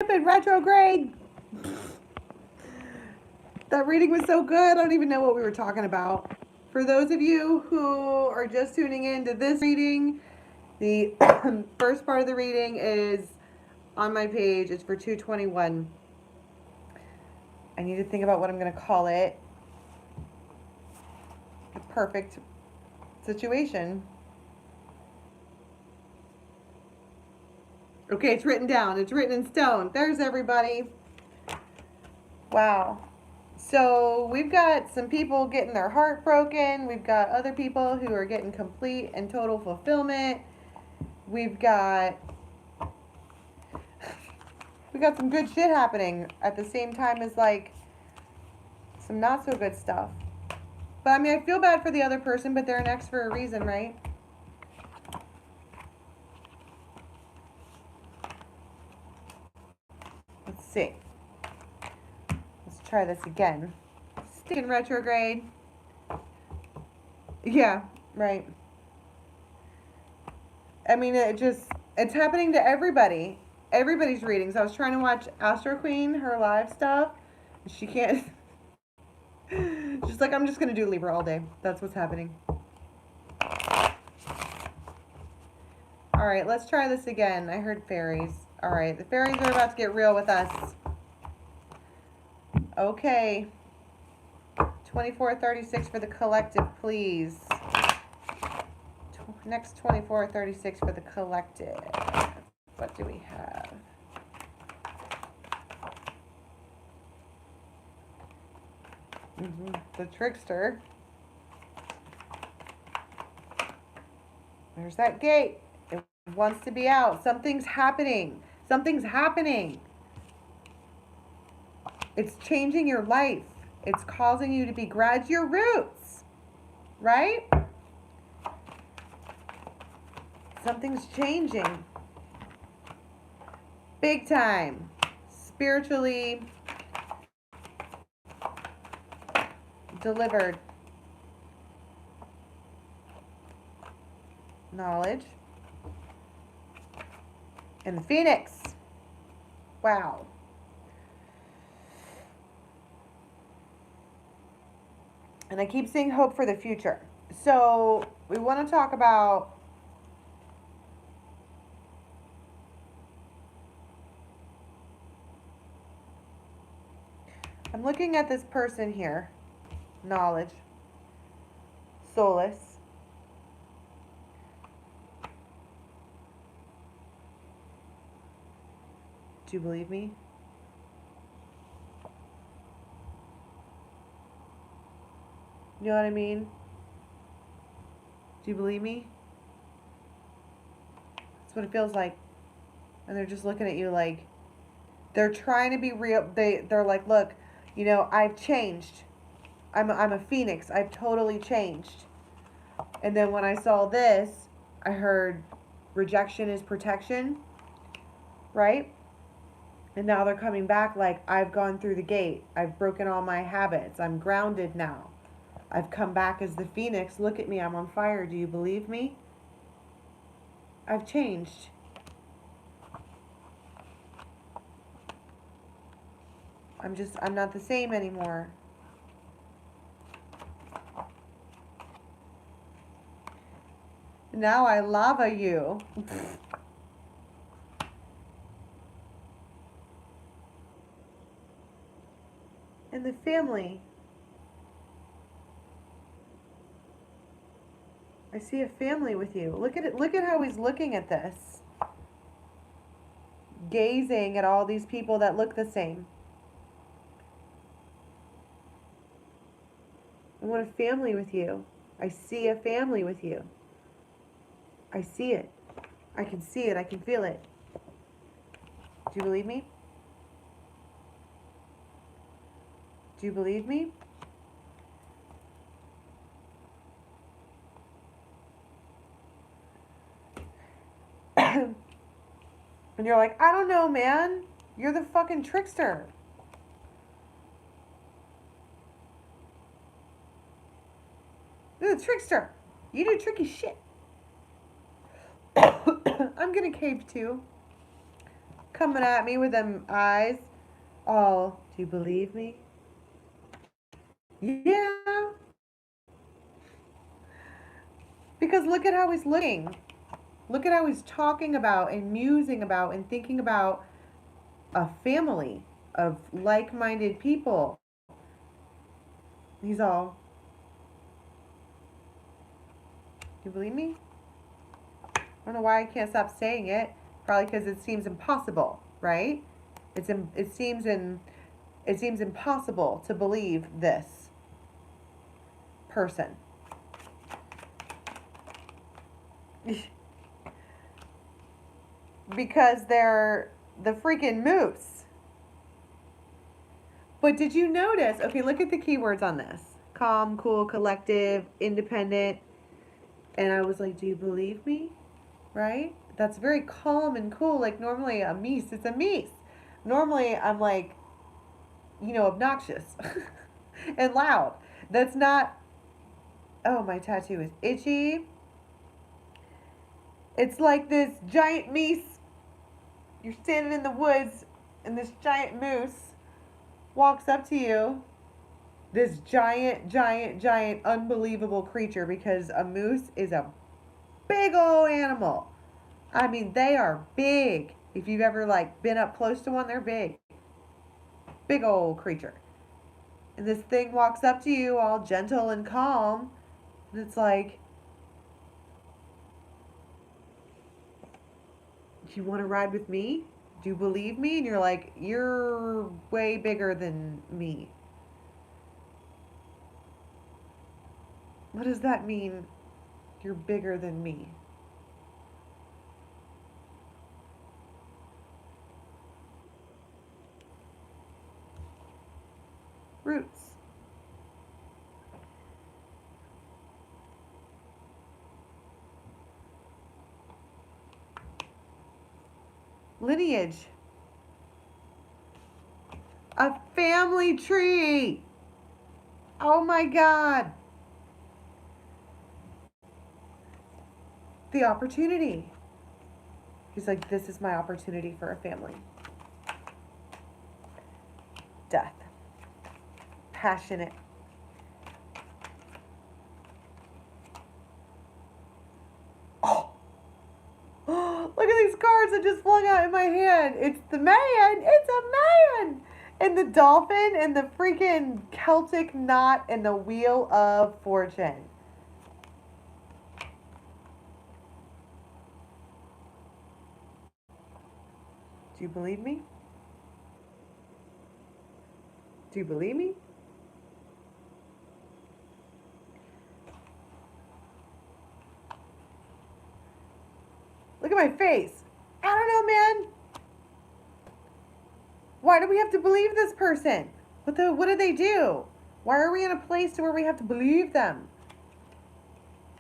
Stupid retrograde. That reading was so good. I don't even know what we were talking about. For those of you who are just tuning in to this reading, the first part of the reading is on my page. It's for 221. I need to think about what I'm going to call it. The perfect situation. Okay, it's written down. It's written in stone. There's everybody. Wow. So we've got some people getting their heart broken. We've got other people who are getting complete and total fulfillment. We've got some good shit happening at the same time as like some not so good stuff. But I mean, I feel bad for the other person, but they're an ex for a reason, right? Let's see. Let's try this again. Stick in retrograde. Yeah, right. I mean, it's happening to everybody. Everybody's readings. I was trying to watch Astro Queen, her live stuff. She can't. She's like, I'm just going to do Libra all day. That's what's happening. All right, let's try this again. I heard fairies. All right, the fairies are about to get real with us. Okay. 2436 for the collective, please. Next 2436 for the collective. What do we have? The trickster. There's that gate. It wants to be out. Something's happening. Something's happening. It's changing your life. It's causing you to begrudge your roots. Right? Something's changing. Big time. Spiritually delivered. Knowledge. And the Phoenix. Wow. And I keep seeing hope for the future. So we want to talk about I'm looking at this person here. Knowledge. Solace. Do you believe me? You know what I mean? Do you believe me? That's what it feels like. And they're just looking at you like they're trying to be real. They're like, look, you know, I've changed. I'm a phoenix. I've totally changed. And then when I saw this, I heard rejection is protection, right? And now they're coming back like, I've gone through the gate. I've broken all my habits. I'm grounded now. I've come back as the phoenix. Look at me. I'm on fire. Do you believe me? I've changed. I'm not the same anymore. Now I lava you. And the family. I see a family with you. Look at it. Look at how he's looking at this. Gazing at all these people that look the same. I want a family with you. I see a family with you. I see it. I can see it. I can feel it. Do you believe me? Do you believe me? And you're like, I don't know, man. You're the fucking trickster. You're the trickster. You do tricky shit. I'm gonna cave too. coming at me with them eyes. Oh, do you believe me? Yeah. Because look at how he's looking. Look at how he's talking about and musing about and thinking about a family of like-minded people. He's all, you believe me? I don't know why I can't stop saying it. Probably because it seems impossible, right? It seems impossible to believe this person. Because they're the freaking moose. But did you notice? Okay, look at the keywords on this: calm, cool, collective, independent. And I was like, do you believe me? Right? That's very calm and cool. Like normally a meese, it's a meese. Normally I'm like, obnoxious and loud. That's not, oh, my tattoo is itchy. It's like this giant meese. You're standing in the woods and this giant moose walks up to you. This giant, giant, giant, unbelievable creature, because a moose is a big old animal. I mean, they are big. If you've ever been up close to one, they're big. Big old creature. And this thing walks up to you all gentle and calm. And it's like, do you want to ride with me? Do you believe me? And you're like, you're way bigger than me. What does that mean? You're bigger than me. Roots. Lineage. A family tree. Oh my God. The opportunity. He's like, this is my opportunity for a family. Death. Passionate. Oh. Look at these cards that just flung out in my hand. It's the man. It's a man. And the dolphin and the freaking Celtic knot and the wheel of fortune. Do you believe me? Do you believe me? Look at my face. I don't know, man. Why do we have to believe this person? What do they do? Why are we in a place where we have to believe them?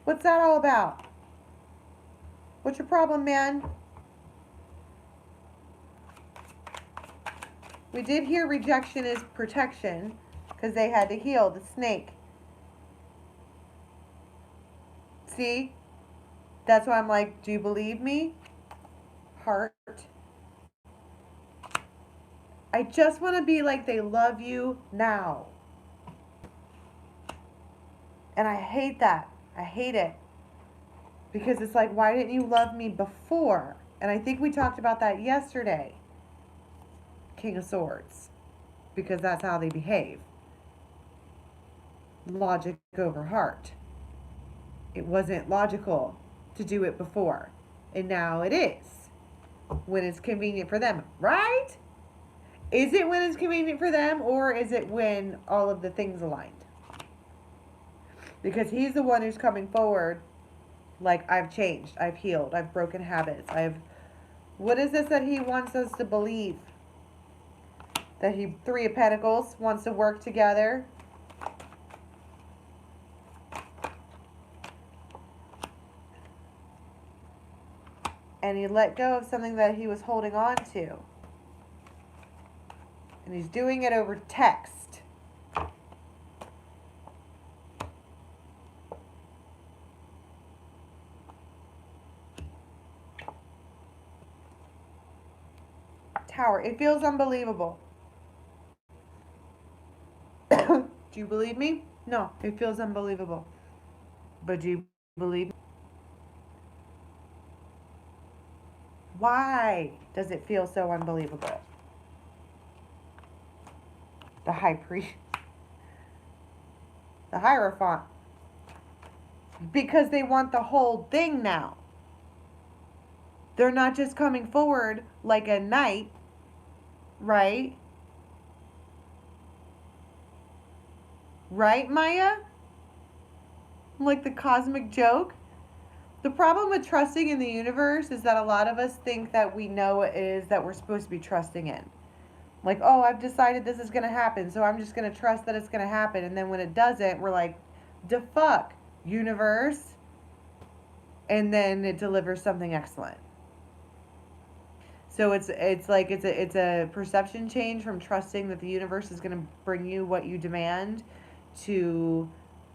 What's that all about? What's your problem, man? We did hear rejection is protection because they had to heal the snake. See? That's why I'm like, do you believe me? Heart. I just want to be like they love you now. And I hate that. I hate it. Because it's like, why didn't you love me before? And I think we talked about that yesterday. King of Swords. Because that's how they behave. Logic over heart. It wasn't logical to do it before. And now it is. When it's convenient for them. Right? Is it when it's convenient for them, or is it when all of the things aligned? Because he's the one who's coming forward like, I've changed, I've healed, I've broken habits, what is this that he wants us to believe? That he, Three of Pentacles, wants to work together. And he let go of something that he was holding on to. And he's doing it over text. It feels unbelievable. Do you believe me? No, it feels unbelievable. But do you believe me? Why does it feel so unbelievable? The high priest, the Hierophant. Because they want the whole thing now. They're not just coming forward like a knight, right? Right, Maya? Like the cosmic joke? The problem with trusting in the universe is that a lot of us think that we know what it is that we're supposed to be trusting in. Like, oh, I've decided this is going to happen, so I'm just going to trust that it's going to happen. And then when it doesn't, we're like, the fuck, universe? And then it delivers something excellent. So it's a perception change from trusting that the universe is going to bring you what you demand to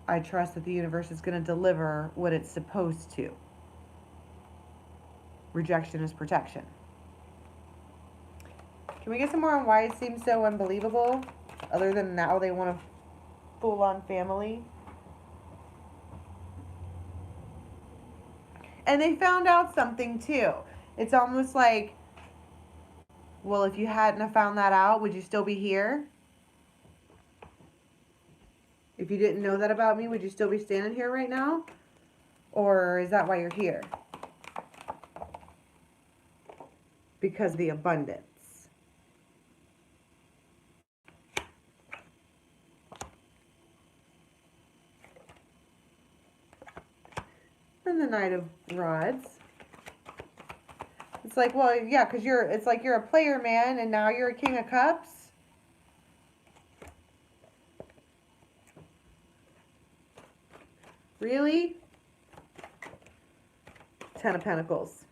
I trust that the universe is going to deliver what it's supposed to. Rejection is protection. Can we get some more on why it seems so unbelievable? Other than now they want a full-on family. And they found out something too. It's almost like, well, if you hadn't have found that out, would you still be here? If you didn't know that about me, would you still be standing here right now? Or is that why you're here? Because of the abundance. And the Knight of Rods. It's like, well, yeah, because it's like you're a player, man, and now you're a King of Cups. Really? Ten of Pentacles.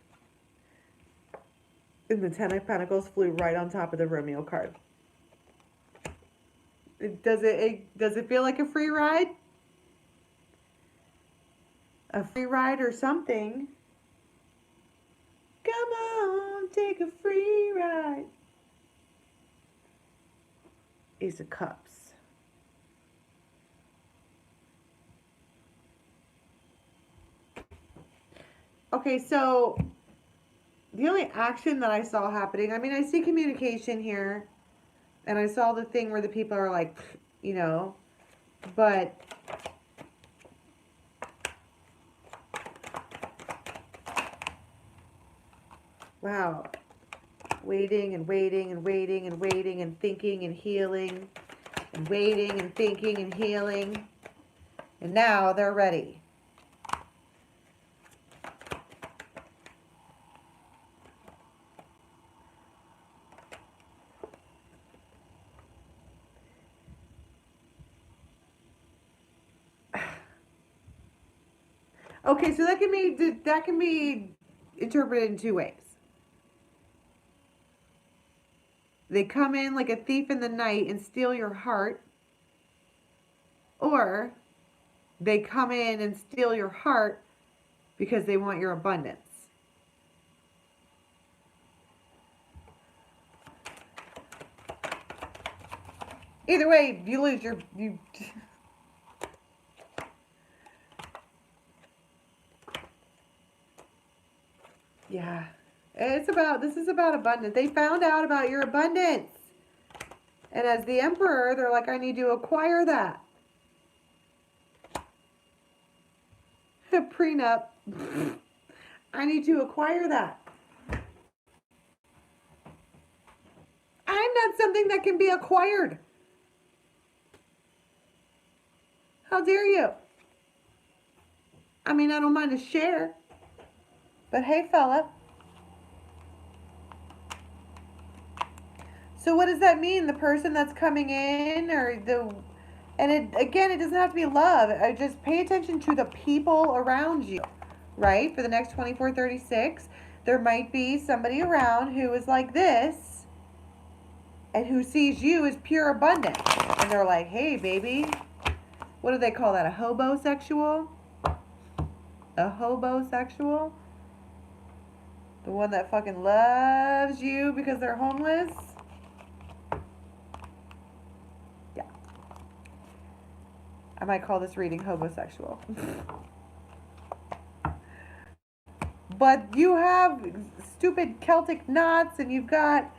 And the Ten of Pentacles flew right on top of the Romeo card. Does it feel like a free ride? A free ride or something? Come on, take a free ride. Ace of Cups. Okay, so the only action that I saw happening, I mean, I see communication here, and I saw the thing where the people are like, you know, but wow, waiting and waiting and waiting and waiting and thinking and healing and waiting and thinking and healing, and now they're ready. Okay, so that can be interpreted in two ways. They come in like a thief in the night and steal your heart, or they come in and steal your heart because they want your abundance. Either way, you lose you. Yeah, this is about abundance. They found out about your abundance. And as the Emperor, they're like, I need to acquire that. Prenup. I need to acquire that. I'm not something that can be acquired. How dare you? I mean, I don't mind a share. But hey, fella. So what does that mean? The person that's coming in, and it doesn't have to be love. I just pay attention to the people around you, right? For the next 24-36, there might be somebody around who is like this, and who sees you as pure abundance, and they're like, hey, baby, what do they call that? A hobosexual? A hobosexual? The one that fucking loves you because they're homeless? I might call this reading homosexual. But you have stupid Celtic knots, and you've got,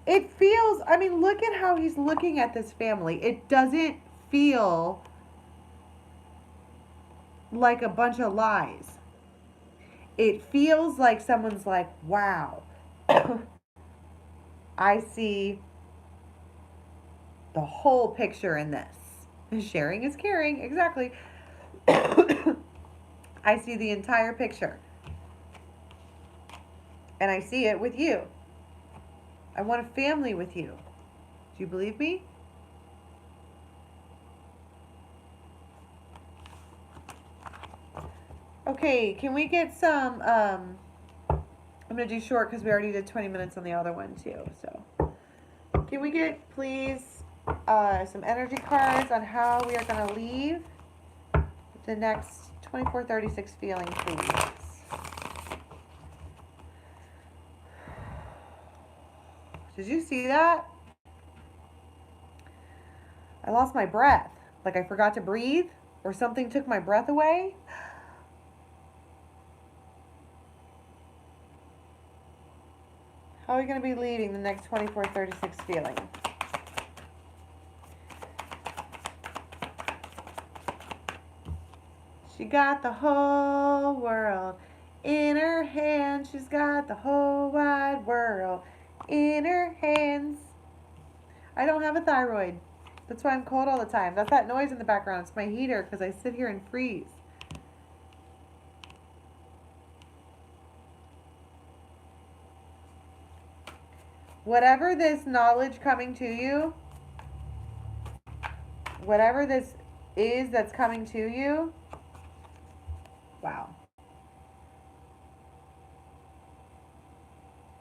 it feels, I mean, look at how he's looking at this family. It doesn't feel like a bunch of lies. It feels like someone's like, wow, I see the whole picture in this. Sharing is caring, exactly. I see the entire picture. And I see it with you. I want a family with you. Do you believe me? Okay, can we get some, I'm going to do short because we already did 20 minutes on the other one too. So, can we get, please, some energy cards on how we are going to leave the next 2436 feeling, please? Did you see that? I lost my breath. Like I forgot to breathe or something took my breath away. How are we going to be leading the next 2436 feeling? She got the whole world in her hand. She's got the whole wide world in her hands. I don't have a thyroid. That's why I'm cold all the time. That's that noise in the background. It's my heater because I sit here and freeze. Whatever this knowledge coming to you, whatever this is that's coming to you, wow.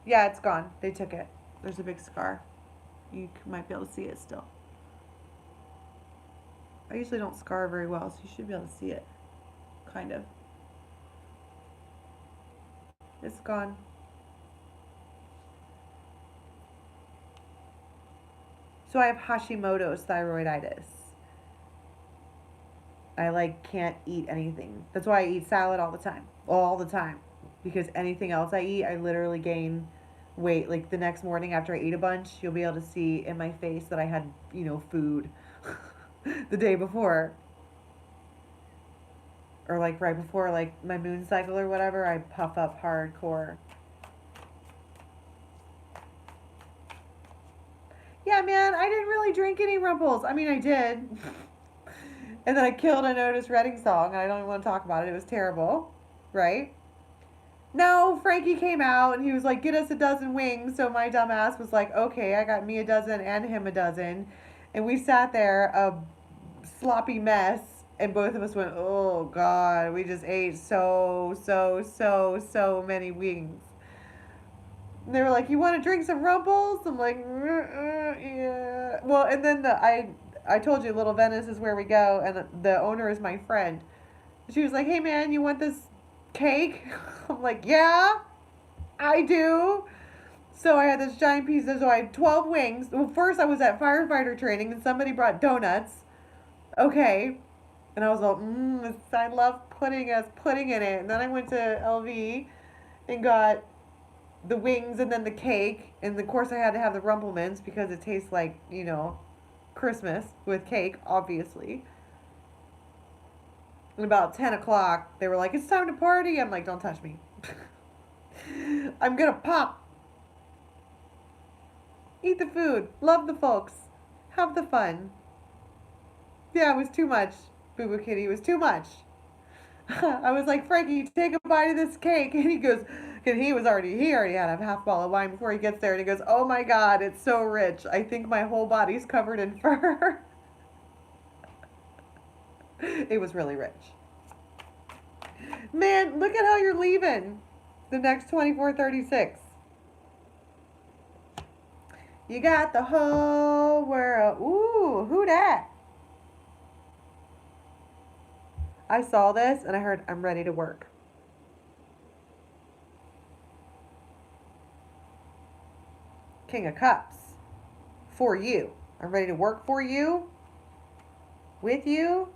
Yeah, it's gone. They took it. There's a big scar. You might be able to see it still. I usually don't scar very well, so you should be able to see it. Kind of. It's gone. So I have Hashimoto's thyroiditis. I like can't eat anything. That's why I eat salad all the time. All the time. Because anything else I eat, I literally gain weight. Like the next morning after I eat a bunch, you'll be able to see in my face that I had, food the day before. Or like right before like my moon cycle or whatever, I puff up hardcore. Yeah, man, I didn't really drink any Rumples. I mean, I did. And then I killed an Otis Redding song, and I don't even want to talk about it. It was terrible, right? No, Frankie came out, and he was like, get us a dozen wings. So my dumb ass was like, okay, I got me a dozen and him a dozen. And we sat there, a sloppy mess, and both of us went, oh, God, we just ate so many wings. And they were like, you want to drink some Rumples? I'm like, yeah. Well, and then I told you, Little Venice is where we go, and the owner is my friend. She was like, hey, man, you want this cake? I'm like, yeah, I do. So I had this giant piece. So I had 12 wings. Well, first I was at firefighter training, and somebody brought donuts. Okay. And I was like, I love pudding in it. And then I went to LV and got the wings and then the cake. And of course I had to have the Rumplemans because it tastes like, Christmas with cake, obviously. And about 10 o'clock, they were like, it's time to party. I'm like, don't touch me. I'm going to pop. Eat the food. Love the folks. Have the fun. Yeah, it was too much, Boo Boo Kitty. It was too much. I was like, Frankie, take a bite of this cake. And he goes, because he already had a half bottle of wine before he gets there. And he goes, oh my God, it's so rich. I think my whole body's covered in fur. It was really rich. Man, look at how you're leaving the next 2436. You got the whole world. Ooh, who dat? I saw this and I heard, I'm ready to work. King of Cups. For you. I'm ready to work for you. With you.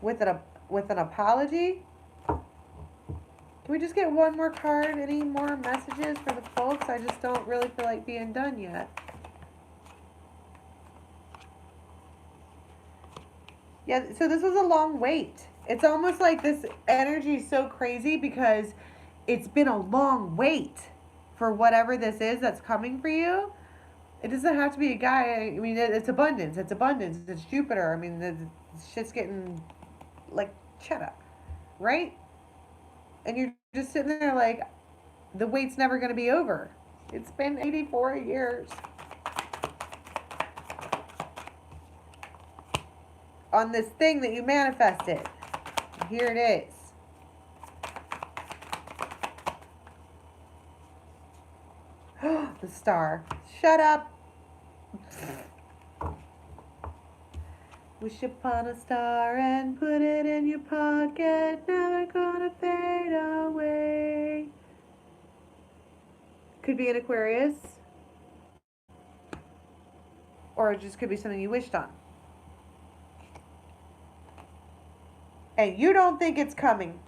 with an apology. Can we just get one more card? Any more messages for the folks? I just don't really feel like being done yet. Yeah, so this was a long wait. It's almost like this energy is so crazy because it's been a long wait for whatever this is that's coming for you. It doesn't have to be a guy. I mean, it's abundance. It's abundance. It's Jupiter. I mean, the shit's getting like, shut up, right? And you're just sitting there like, the wait's never going to be over. It's been 84 years on this thing that you manifested. Here it is. The star. Shut up. Wish upon a star and put it in your pocket. Never gonna fade away. Could be an Aquarius. Or it just could be something you wished on. And you don't think it's coming.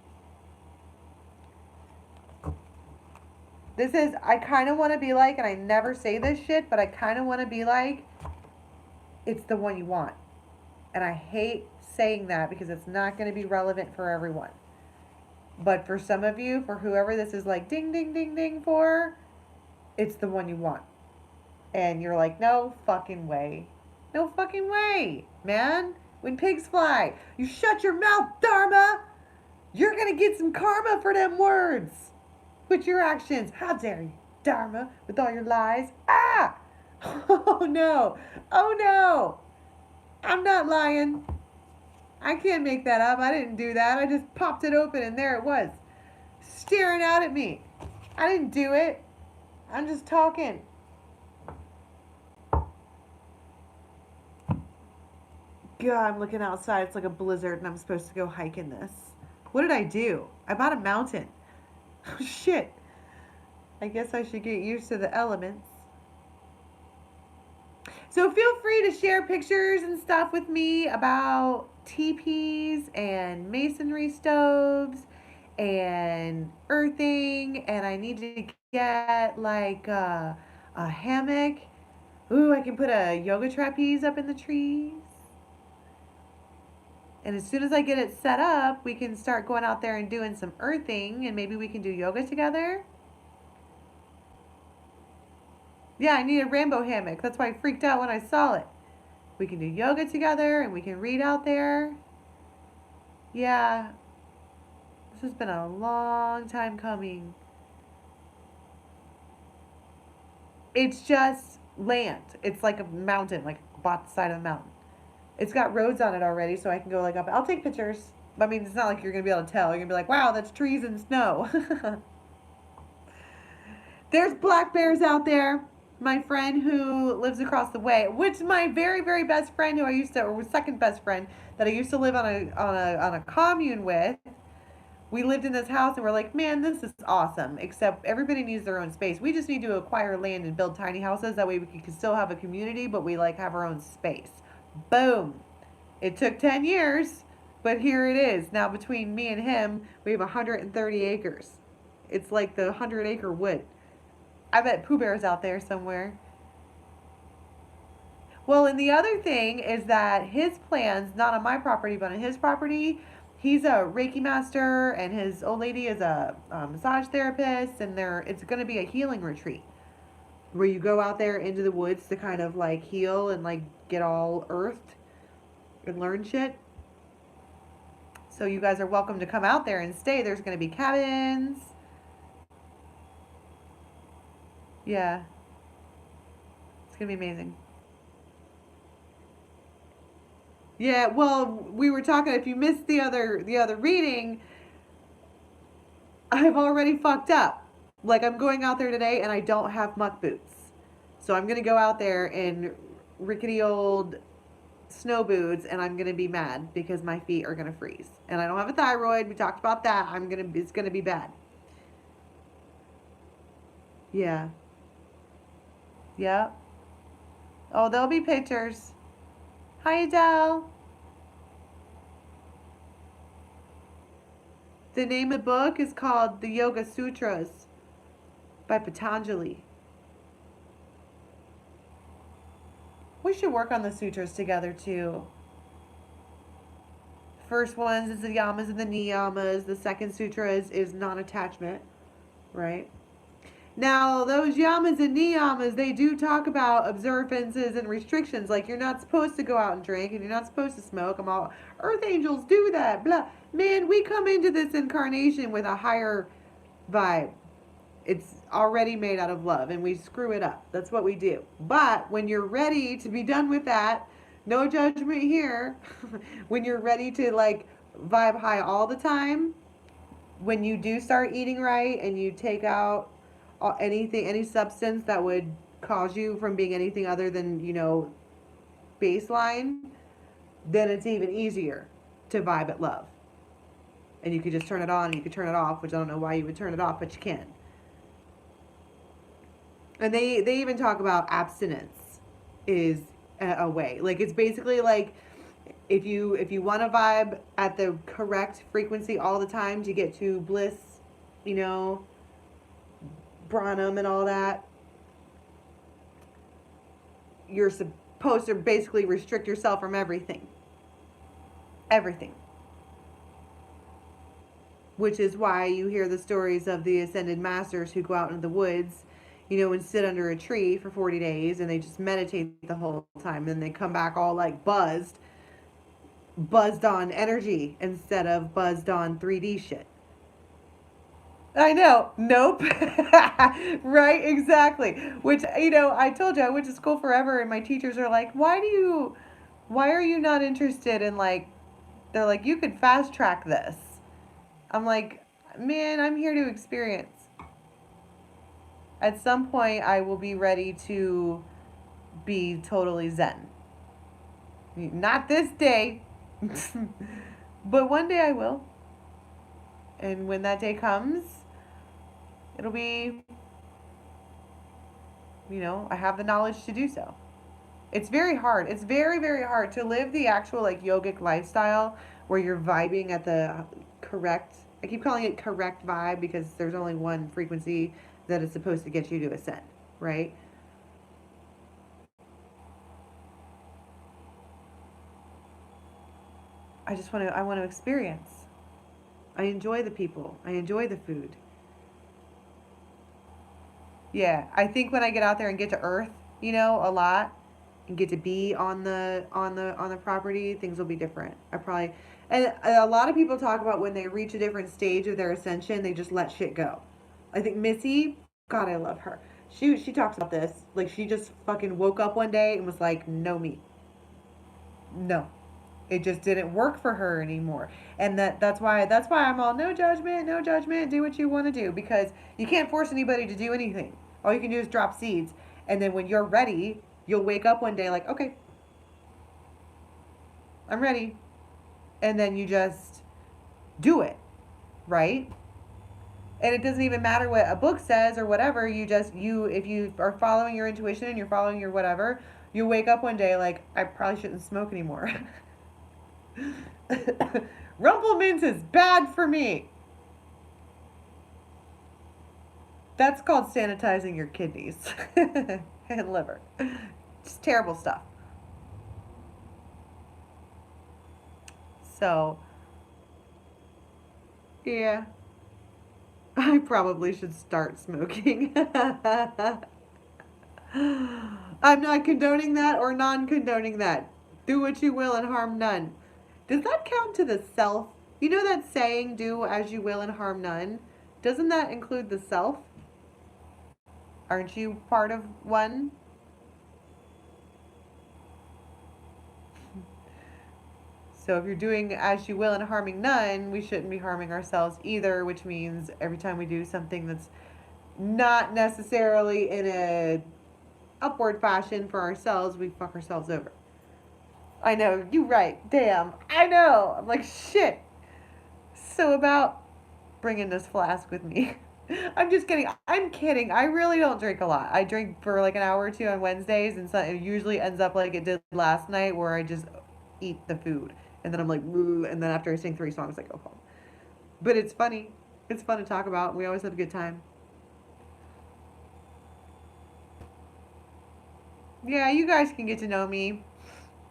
This is, I kind of want to be like, and I never say this shit, but I kind of want to be like, it's the one you want. And I hate saying that because it's not going to be relevant for everyone. But for some of you, for whoever this is like ding, ding, ding, ding for, it's the one you want. And you're like, no fucking way. No fucking way, man. When pigs fly, you shut your mouth, Dharma. You're going to get some karma for them words. With your actions. How dare you, Dharma, with all your lies. Ah! Oh no. Oh no. I'm not lying. I can't make that up. I didn't do that. I just popped it open and there it was. Staring out at me. I didn't do it. I'm just talking. God, I'm looking outside. It's like a blizzard and I'm supposed to go hike in this. What did I do? I bought a mountain. Oh, shit. I guess I should get used to the elements. So feel free to share pictures and stuff with me about teepees and masonry stoves and earthing. And I need to get like a hammock. Ooh, I can put a yoga trapeze up in the trees. And as soon as I get it set up, we can start going out there and doing some earthing, and maybe we can do yoga together. Yeah, I need a rainbow hammock. That's why I freaked out when I saw it. We can do yoga together, and we can read out there. Yeah, this has been a long time coming. It's just land. It's like a mountain, like bought the side of the mountain. It's got roads on it already, so I can go like up. I'll take pictures. I mean, it's not like you're going to be able to tell. You're going to be like, wow, that's trees and snow. There's black bears out there. My friend who lives across the way, which is my very, very best friend who I used to, or second best friend that I used to live on a commune with. We lived in this house and we're like, man, this is awesome. Except everybody needs their own space. We just need to acquire land and build tiny houses. That way we can still have a community, but we like have our own space. Boom. It took 10 years, but here it is. Now between me and him, we have 130 acres. It's like the 100-acre wood. I bet Pooh Bear's out there somewhere. Well, and the other thing is that his plans, not on my property, but on his property, he's a Reiki master, and his old lady is a massage therapist, and it's going to be a healing retreat where you go out there into the woods to kind of like heal and like get all earthed and learn shit. So you guys are welcome to come out there and stay. There's going to be cabins. Yeah. It's going to be amazing. Yeah, well, we were talking, if you missed the other reading, I've already fucked up. Like, I'm going out there today and I don't have muck boots. So I'm going to go out there in rickety old snow boots and I'm going to be mad because my feet are going to freeze. And I don't have a thyroid. We talked about that. It's going to be bad. Yeah. Yeah. Oh, there'll be pictures. Hi, Adele. The name of the book is called The Yoga Sutras by Patanjali. We should work on the sutras together too. First ones is the yamas and the niyamas. The second sutra is non-attachment, right? Now, those yamas and niyamas, they do talk about observances and restrictions. Like, you're not supposed to go out and drink, and you're not supposed to smoke. I'm all, earth angels do that, blah. Man, we come into this incarnation with a higher vibe. It's already made out of love, and we screw it up. That's what we do. But when you're ready to be done with that, no judgment here. When you're ready to, like, vibe high all the time, when you do start eating right and you take out anything, any substance that would cause you from being anything other than, baseline, then it's even easier to vibe at love. And you could just turn it on and you could turn it off, which I don't know why you would turn it off, but you can. And they even talk about abstinence is a way. Like, it's basically like, if you want to vibe at the correct frequency all the time to get to bliss, Brahman and all that, you're supposed to basically restrict yourself from everything. Everything. Which is why you hear the stories of the ascended masters who go out into the woods, and sit under a tree for 40 days and they just meditate the whole time. And they come back all like buzzed on energy instead of buzzed on 3D shit. I know. Nope. Right, exactly. Which, I told you I went to school forever and my teachers are like, why are you not interested in, like, they're like, you could fast track this. I'm like, man, I'm here to experience. At some point I will be ready to be totally zen. Not this day, but one day I will. And when that day comes, it'll be, I have the knowledge to do so. It's very hard. It's very, very hard to live the actual, like, yogic lifestyle where you're vibing at the correct, I keep calling it correct vibe because there's only one frequency that is supposed to get you to ascend, right? I want to experience. I enjoy the people. I enjoy the food. Yeah, I think when I get out there and get to Earth, a lot, and get to be on the property, things will be different. And a lot of people talk about when they reach a different stage of their ascension, they just let shit go. I think Missy, God, I love her. She talks about this. Like, she just fucking woke up one day and was like, no me. No. It just didn't work for her anymore. And that's why I'm all no judgment, do what you want to do, because you can't force anybody to do anything. All you can do is drop seeds. And then when you're ready, you'll wake up one day like, okay, I'm ready. And then you just do it, right? And it doesn't even matter what a book says or whatever. If you are following your intuition and you're following your whatever, you wake up one day like, I probably shouldn't smoke anymore. Rumplemint is bad for me. That's called sanitizing your kidneys and liver. Just terrible stuff. So, yeah. I probably should start smoking. I'm not condoning that or non-condoning that. Do what you will and harm none. Does that count to the self? You know that saying, do as you will and harm none? Doesn't that include the self? Aren't you part of one? So if you're doing as you will and harming none, we shouldn't be harming ourselves either, which means every time we do something that's not necessarily in a upward fashion for ourselves, we fuck ourselves over. I know, you right. Damn, I know. I'm like, shit. So about bringing this flask with me. I'm just kidding. I'm kidding. I really don't drink a lot. I drink for like an hour or two on Wednesdays, and so it usually ends up like it did last night, where I just eat the food. And then I'm like, and then after I sing 3 songs, I go home. But it's funny. It's fun to talk about. We always have a good time. Yeah, you guys can get to know me.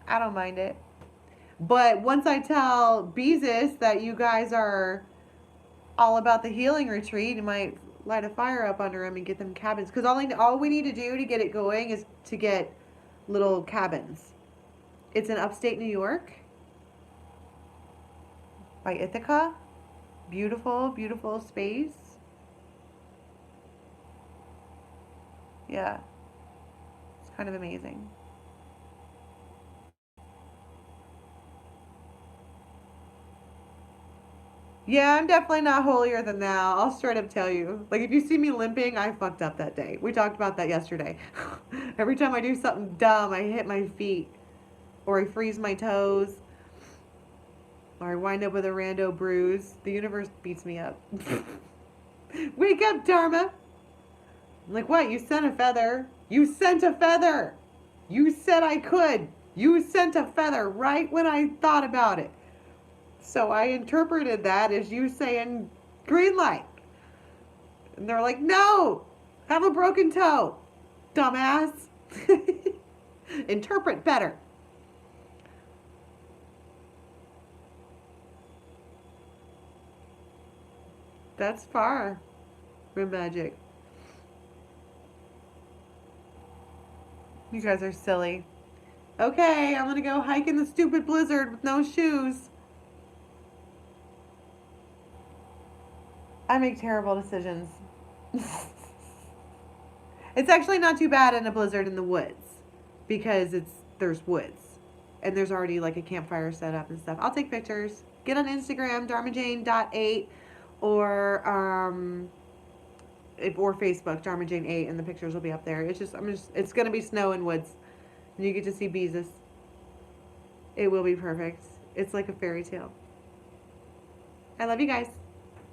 I don't mind it. But once I tell Beezus that you guys are all about the healing retreat, you might light a fire up under him and get them cabins. Because all we need to do to get it going is to get little cabins. It's in upstate New York by Ithaca. Beautiful, beautiful space. Yeah, it's kind of amazing. Yeah, I'm definitely not holier than thou. I'll straight up tell you. Like, if you see me limping, I fucked up that day. We talked about that yesterday. Every time I do something dumb, I hit my feet, or I freeze my toes, or I wind up with a rando bruise. The universe beats me up. Wake up, Dharma! I'm like, what? You sent a feather. You sent a feather. You said I could. You sent a feather right when I thought about it. So I interpreted that as you saying green light. And they're like, no, have a broken toe, dumbass. Interpret better. That's far from magic. You guys are silly. Okay, I'm gonna go hike in the stupid blizzard with no shoes. I make terrible decisions. It's actually not too bad in a blizzard in the woods because there's woods and there's already like a campfire set up and stuff. I'll take pictures. Get on Instagram, dharmajane.8 or Facebook, dharmajane8, and the pictures will be up there. It's gonna be snow and woods, and you get to see Beezus. It will be perfect. It's like a fairy tale. I love you guys.